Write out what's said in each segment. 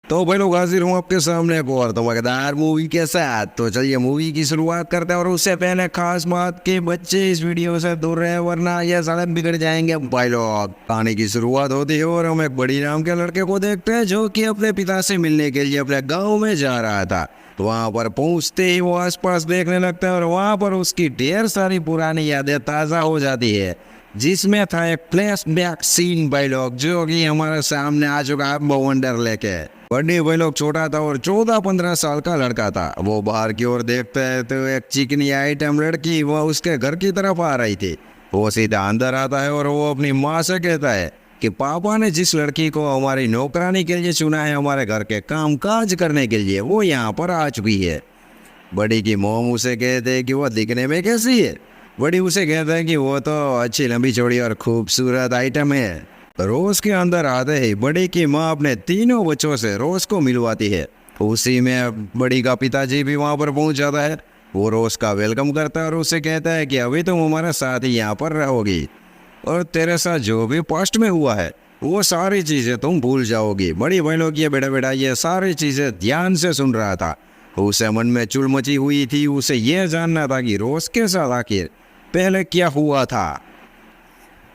तो भाई लोग हाजिर हूँ आपके सामने एक और धमाकेदार मूवी के साथ। तो चलिए मूवी की शुरुआत करते हैं और उससे पहले खास बात कि बच्चे इस वीडियो से दूर रहे वरना ये साले बिगड़ जाएंगे। भाई लोग कहानी की शुरुआत होती है और हम एक बड़ी नाम के लड़के को देखते हैं जो कि अपने पिता से मिलने के लिए अपने गाँव में जा रहा था। वहाँ पर पहुँचते ही वो आसपास देखने लगता है और वहाँ पर उसकी ढेर सारी पुरानी यादें ताज़ा हो जाती है, जिसमें था एक फ्लैशबैक सीन भाई लोग जो कि हमारे सामने आ चुका है बवंडर लेके। बड्डी भाई लोग छोटा था और 14-15 साल का लड़का था। वो बाहर की ओर देखता है तो एक चिकनी आइटम लड़की वो उसके घर की तरफ आ रही थी। वो सीधा अंदर आता है और वो अपनी माँ से कहता है कि पापा ने जिस लड़की को हमारी नौकरानी के लिए चुना है हमारे घर के काम काज करने के लिए, वो यहाँ पर आ चुकी है। बड़ी की मोम उसे कहते हैं कि वो दिखने में कैसी है। बड़ी उसे कहता है कि वो तो अच्छी लंबी चौड़ी और खूबसूरत आइटम है। रोज के अंदर आते ही बड़ी की माँ अपने तीनों बच्चों से रोज को मिलवाती है। उसी में बड़ी का पिताजी भी वहाँ पर पहुँच जाता है। वो रोज का वेलकम करता है और उसे कहता है कि अभी तुम हमारे साथ ही यहाँ पर रहोगी और तेरे साथ जो भी पास्ट में हुआ है वो सारी चीज़ें तुम भूल जाओगी। बड़ी बहनों की बेटा बेटा ये सारी चीज़ें ध्यान से सुन रहा था। उसे मन में चुल मची हुई थी। उसे यह जानना था कि रोज के साथ आखिर पहले क्या हुआ था।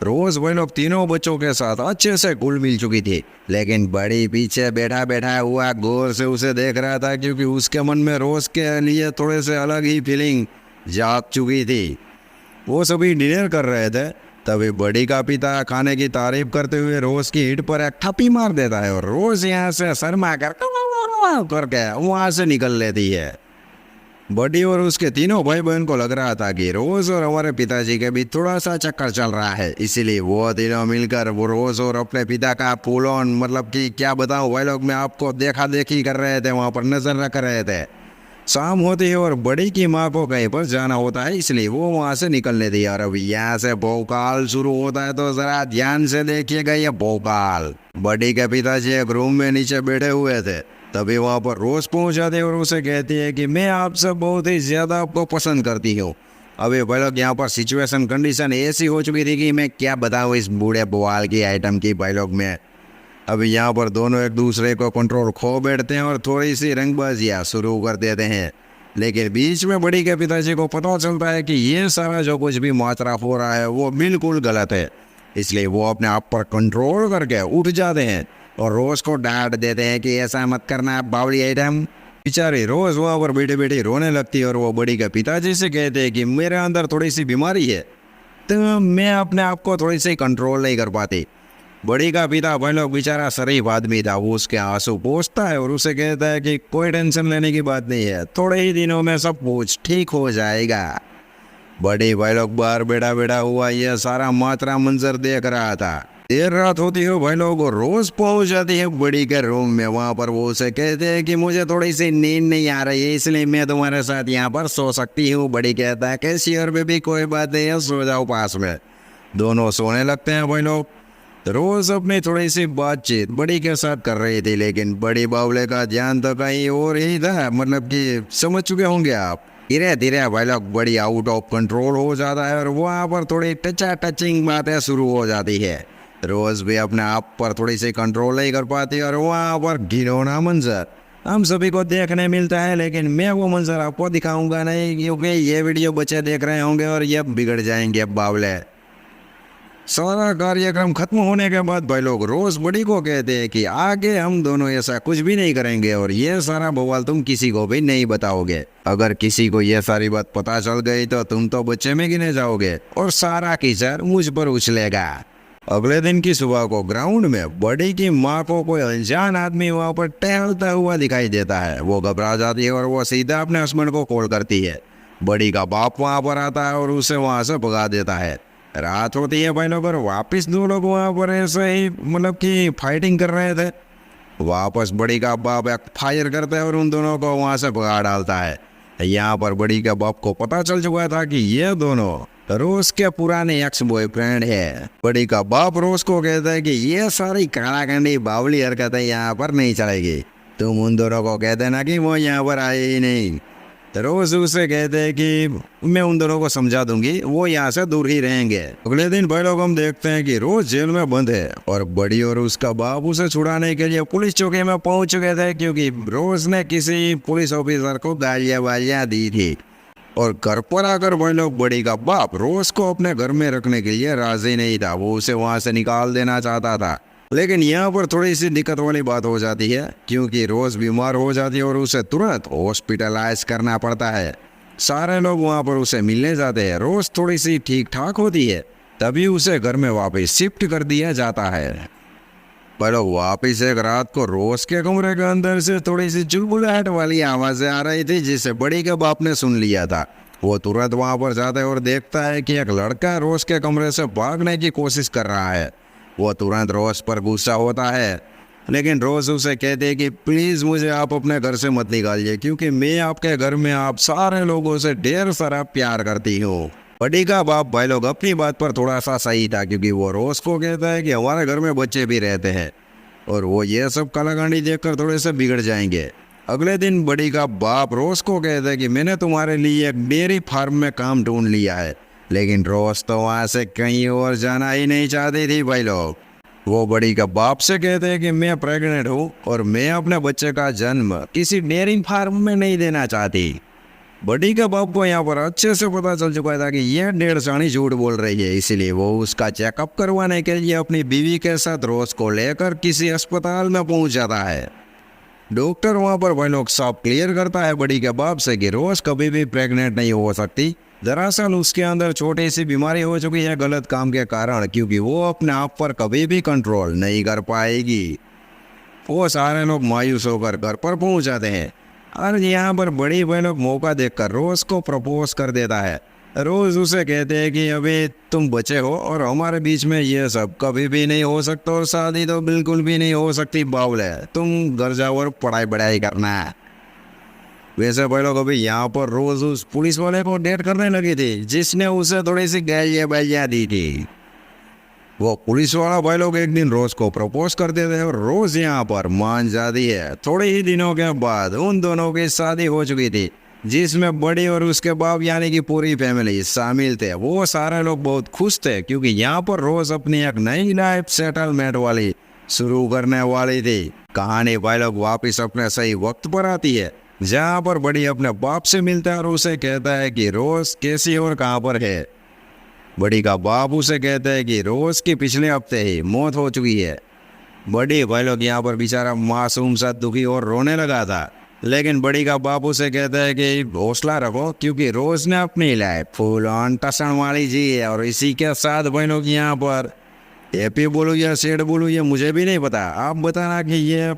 रोज वह लोग तीनों बच्चों के साथ अच्छे से घुल मिल चुकी थी, लेकिन बड़ी पीछे बैठा बैठा हुआ गौर से उसे देख रहा था क्योंकि उसके मन में रोज के लिए थोड़े से अलग ही फीलिंग जाग चुकी थी। वो सभी डिनर कर रहे थे, तभी बड़ी का पिता खाने की तारीफ करते हुए रोज की ईंट पर एक थप्पी मार देता है और रोज यहाँ से शर्मा करके वहाँ से निकल लेती है। बड़ी और उसके तीनों भाई बहन को लग रहा था कि रोज और हमारे पिताजी के भी थोड़ा सा चक्कर चल रहा है, इसीलिए वो तीनों मिलकर वो रोज और अपने पिता का फुल ऑन मतलब कि क्या बताऊं भाई लोग, मैं आपको देखा देखी कर रहे थे, वहाँ पर नजर रख रहे थे। शाम होती है और बड़ी की माँ को कहीं पर जाना होता है, इसलिए वो वहाँ से निकलने दी। और अब यहाँ से भोकाल शुरू होता है, तो जरा ध्यान से देखिएगा ये भोकाल। बड़ी के पिताजी एक रूम में नीचे बैठे हुए थे, तभी वहाँ पर रोज पहुँच जाते हैं और उसे कहती है कि मैं आपसे बहुत ही ज़्यादा आपको पसंद करती हूँ। अभी भाई लोग यहाँ पर सिचुएशन कंडीशन ऐसी हो चुकी थी कि मैं क्या बताऊँ इस बूढ़े बवाल की आइटम की भाई लोग में। अभी यहाँ पर दोनों एक दूसरे को कंट्रोल खो बैठते हैं और थोड़ी सी रंगबाजियाँ शुरू कर देते हैं, लेकिन बीच में बड़ी के पिताजी को पता चलता है कि ये सारा जो कुछ भी मात्रा हो रहा है वो बिल्कुल गलत है। इसलिए वो अपने आप पर कंट्रोल करके उठ जाते हैं और रोज को डांट देते हैं कि ऐसा मत करना बावली आइटम। बेचारी रोज वहाँ पर बैठे बैठे रोने लगती है और वो बड़ी के पिताजी से कहते हैं कि मेरे अंदर थोड़ी सी बीमारी है, तो मैं अपने आप को थोड़ी सी कंट्रोल नहीं कर पाती। बड़ी का पिता भाई लोग बेचारा शरीफ आदमी था, वो उसके आंसू पोंछता है और उसे कहता है कि कोई टेंशन लेने की बात नहीं है, थोड़े ही दिनों में सब कुछ ठीक हो जाएगा। बड़ी भाई लोग बाहर बैठा बैठा हुआ यह सारा मात्रा मंजर देख रहा था। देर रात होती है भाई लोग और रोज पहुंच जाती है बड़ी के रूम में। वहाँ पर वो उसे कहते हैं कि मुझे थोड़ी सी नींद नहीं आ रही है, इसलिए मैं तुम्हारे साथ यहाँ पर सो सकती हूँ। बड़ी कहता है कैसी और बेबी कोई बात नहीं है, सो जाओ पास में। दोनों सोने लगते हैं भाई लोग। रोज अपनी थोड़ी सी बातचीत बड़ी के साथ कर रही थी, लेकिन बड़ी बावले का ध्यान तो कहीं और ही था, मतलब कि समझ चुके होंगे आप। धीरे धीरे भाई लोग बड़ी आउट ऑफ कंट्रोल हो जाता है और वहाँ पर थोड़ी टचिंग बातें शुरू हो जाती है। रोज भी अपने आप पर थोड़ी सी कंट्रोल नहीं कर पाती और वहाँ पर घिनौना मंजर हम सभी को देखने मिलता है, लेकिन मैं वो मंजर आपको दिखाऊंगा नहीं क्योंकि ये वीडियो बच्चे देख रहे होंगे और ये बिगड़ जाएंगे बावले। सारा कार्यक्रम खत्म होने के बाद भाई लोग रोज बड़ी को कहते हैं कि आगे हम दोनों ऐसा कुछ भी नहीं करेंगे और ये सारा बवाल तुम किसी को भी नहीं बताओगे। अगर किसी को ये सारी बात पता चल गई तो तुम तो बच्चे में गिने जाओगे और सारा कीचड़ मुझ पर उछलेगा। अगले दिन की सुबह को ग्राउंड में बड़ी की माँ को कोई अनजान आदमी वहाँ पर टहलता हुआ दिखाई देता है। वो घबरा जाती है और वो सीधा अपने हस्बैंड को कॉल करती है। बड़ी का बाप वहाँ पर आता है और उसे वहाँ से भगा देता है। रात होती है भाई लोग और वापस दो लोग वहाँ पर ऐसे ही मतलब कि फाइटिंग कर रहे थे। वापस बड़ी का बाप एक फायर करता है और उन दोनों को वहाँ से भगा डालता है। यहाँ पर बड़ी के बाप को पता चल चुका था कि ये दोनों रोज के पुराने एक्स बॉयफ्रेंड है। बड़ी का बाप रोज को कहता है कि ये सारी कालाकंडी बावली हरकतें यहाँ पर नहीं चलेगी, तुम उन दोनों को कह देना कि वो यहाँ पर आए ही नहीं। तो रोज उसे कहते हैं कि मैं उन दोनों को समझा दूंगी, वो यहाँ से दूर ही रहेंगे। अगले दिन भाई लोग हम देखते हैं कि रोज जेल में बंद है और बड़ी और उसका बाप उसे छुड़ाने के लिए पुलिस चौकी में पहुंच चुके थे, क्योंकि रोज ने किसी पुलिस ऑफिसर को गालियां वालियां दी थी। और घर पर आकर भाई लोग बड़ी का बाप रोज को अपने घर में रखने के लिए राजी नहीं था, वो उसे वहां से निकाल देना चाहता था। लेकिन यहाँ पर थोड़ी सी दिक्कत वाली बात हो जाती है, क्योंकि रोज बीमार हो जाती है और उसे तुरंत हॉस्पिटलाइज करना पड़ता है। सारे लोग वहाँ पर उसे मिलने जाते हैं। रोज थोड़ी सी ठीक ठाक होती है, तभी उसे घर में वापस शिफ्ट कर दिया जाता है। पर वापिस एक रात को रोज के कमरे के अंदर से थोड़ी सी चुलबुलाहट वाली आवाजें आ रही थी, जिसे बड़ी के बाप ने सुन लिया था। वो तुरंत वहां पर जाता है और देखता है कि एक लड़का रोज के कमरे से भागने की कोशिश कर रहा है। वो तुरंत रोज पर गुस्सा होता है, लेकिन रोज उसे कहते हैं कि प्लीज मुझे आप अपने घर से मत निकालिए, क्योंकि मैं आपके घर में आप सारे लोगों से ढेर सारा प्यार करती हूँ। बड़ी का बाप भाई लोग अपनी बात पर थोड़ा सा सही था, क्योंकि वो रोज को कहता है कि हमारे घर में बच्चे भी रहते हैं और वो ये सब कलाकांडी देखकर थोड़े से बिगड़ जाएंगे। अगले दिन बड़ी का बाप रोज को कहता है कि मैंने तुम्हारे लिए एक डेयरी फार्म में काम ढूंढ लिया है। लेकिन रोज तो वहां से कहीं और जाना ही नहीं चाहती थी भाई लोग। वो बड़ी का बाप से कहते हैं कि मैं प्रेग्नेंट हूँ और मैं अपने बच्चे का जन्म किसी डेयरी फार्म में नहीं देना चाहती। बड़ी के बाप को यहाँ पर अच्छे से पता चल चुका था कि यह डेढ़ सानी झूठ बोल रही है, इसीलिए वो उसका चेकअप करवाने के लिए अपनी बीवी के साथ रोज को लेकर किसी अस्पताल में पहुंच जाता है। डॉक्टर वहाँ पर भाई लोग सब क्लियर करता है बड़ी के बाप से कि रोज कभी भी प्रेग्नेंट नहीं हो सकती। दरअसल उसके अंदर छोटी सी बीमारी हो चुकी है गलत काम के कारण, क्योंकि वो अपने आप पर कभी भी कंट्रोल नहीं कर पाएगी। वो सारे लोग मायूस होकर घर पर पहुंच जाते हैं और यहाँ पर बड़ी भाई लोग मौका देखकर रोज को प्रपोज कर देता है। रोज उसे कहते हैं कि अभी तुम बचे हो और हमारे बीच में ये सब कभी भी नहीं हो सकता और शादी तो बिल्कुल भी नहीं हो सकती बावले, तुम घर जाओ और पढ़ाई बढ़ाई करना है। वैसे भाई लोग अभी यहाँ पर रोज उस पुलिस वाले को डेट करने लगी थी, जिसने उसे थोड़ी सी गालियाँ बालियाँ दी थी। वो पुलिस वाला भाई लोग एक दिन रोज को प्रपोज कर देते हैं और रोज यहाँ पर मान जाती है। थोड़े ही दिनों के बाद उन दोनों की शादी हो चुकी थी, जिसमें बड़ी और उसके बाप यानी कि पूरी फैमिली शामिल थे। वो सारे लोग बहुत खुश थे, क्योंकि यहाँ पर रोज अपनी एक नई लाइफ सेटलमेंट वाली शुरू करने वाली थी। कहानी भाई लोग वापिस अपने सही वक्त पर आती है, जहाँ पर बड़ी अपने बाप से मिलता है और उसे कहता है कि रोज कैसी और कहाँ पर है। बड़ी का बाप उसे कहता है कि रोज के पिछले हफ्ते ही मौत हो चुकी है। बड़ी भाई लोग यहाँ पर बेचारा मासूम सा दुखी और रोने लगा था, लेकिन बड़ी का बाप उसे कहता है कि हौसला रखो, क्योंकि रोज ने अपनी लाइफ फुल ऑन टसन वाली जी है। और इसी के साथ भाई लोग यहाँ पर हैप्पी बोलूँ या सैड बोलूँ ये मुझे भी नहीं पता, आप बताना कि ये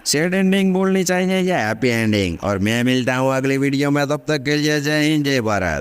सैड एंडिंग बोलनी चाहिए या हैप्पी एंडिंग। और मैं मिलता हूँ अगली वीडियो में, तब तक के लिए जय हिंद जय भारत।